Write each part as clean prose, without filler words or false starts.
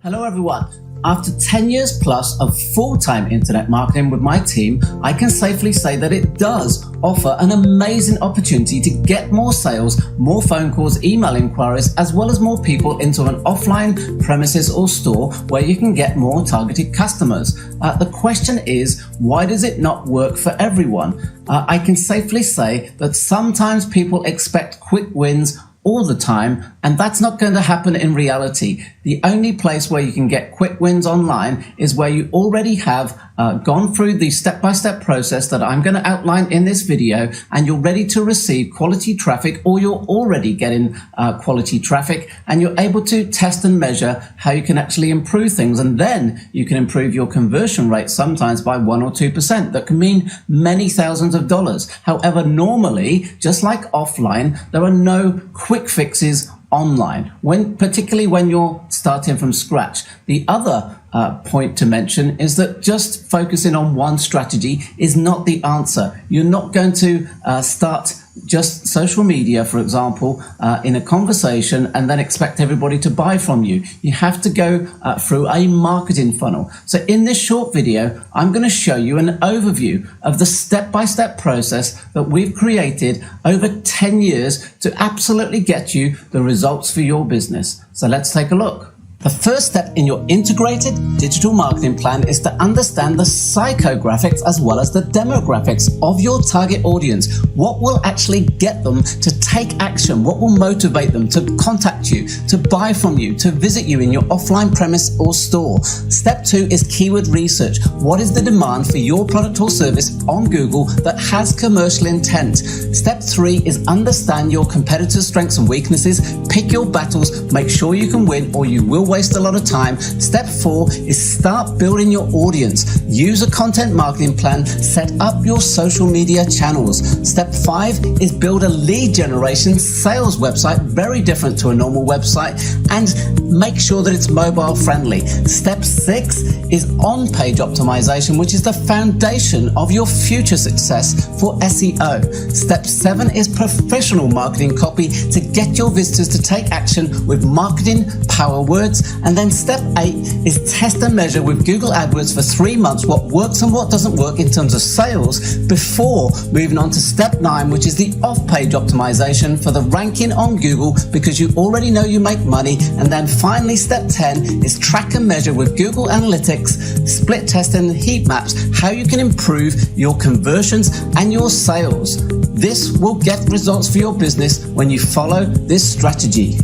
Hello everyone. After 10 years plus of full-time internet marketing with my team, I can safely say that it does offer an amazing opportunity to get more sales, more phone calls, email inquiries, as well as more people into an offline premises or store where you can get more targeted customers. The question is, why does it not work for everyone? I can safely say that sometimes people expect quick wins all the time, and that's not going to happen in reality. The only place where you can get quick wins online is where you already have gone through the step-by-step process that I'm going to outline in this video, and you're ready to receive quality traffic, or you're already getting quality traffic, and you're able to test and measure how you can actually improve things, and then you can improve your conversion rate sometimes by 1 or 2%. That can mean many thousands of dollars. However, normally, just like offline, there are no quick fixes online, particularly when you're starting from scratch. The other point to mention is that just focusing on one strategy is not the answer. You're not going to start just social media, for example, in a conversation and then expect everybody to buy from you. You have to go through a marketing funnel. So in this short video, I'm going to show you an overview of the step-by-step process that we've created over 10 years to absolutely get you the results for your business. So let's take a look. The first step in your integrated digital marketing plan is to understand the psychographics as well as the demographics of your target audience. What will actually get them to take action? What will motivate them to contact you, to buy from you, to visit you in your offline premise or store? Step 2 is keyword research. What is the demand for your product or service on Google that has commercial intent? Step 3 is understand your competitors' strengths and weaknesses. Pick your battles, make sure you can win or you will waste a lot of time. Step 4 is start building your audience. Use a content marketing plan. Set up your social media channels. Step 5 is build a lead generation sales website, very different to a normal website, and make sure that it's mobile friendly. Step 6 is on-page optimization, which is the foundation of your future success for SEO. Step 7 is professional marketing copy to get your visitors to take action with marketing power words. And then step 8 is test and measure with Google AdWords for 3 months what works and what doesn't work in terms of sales before moving on to step 9, which is the off-page optimization for the ranking on Google, because you already know you make money. And then finally, step 10 is track and measure with Google Analytics, split test and heat maps, how you can improve your conversions and your sales. This will get results for your business when you follow this strategy.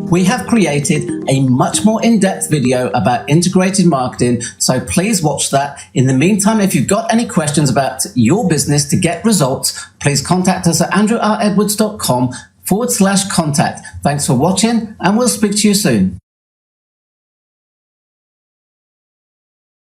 We have created a much more in-depth video about integrated marketing, so please watch that. In the meantime, if you've got any questions about your business to get results, please contact us at andrewredwards.com/contact. Thanks for watching, and we'll speak to you soon.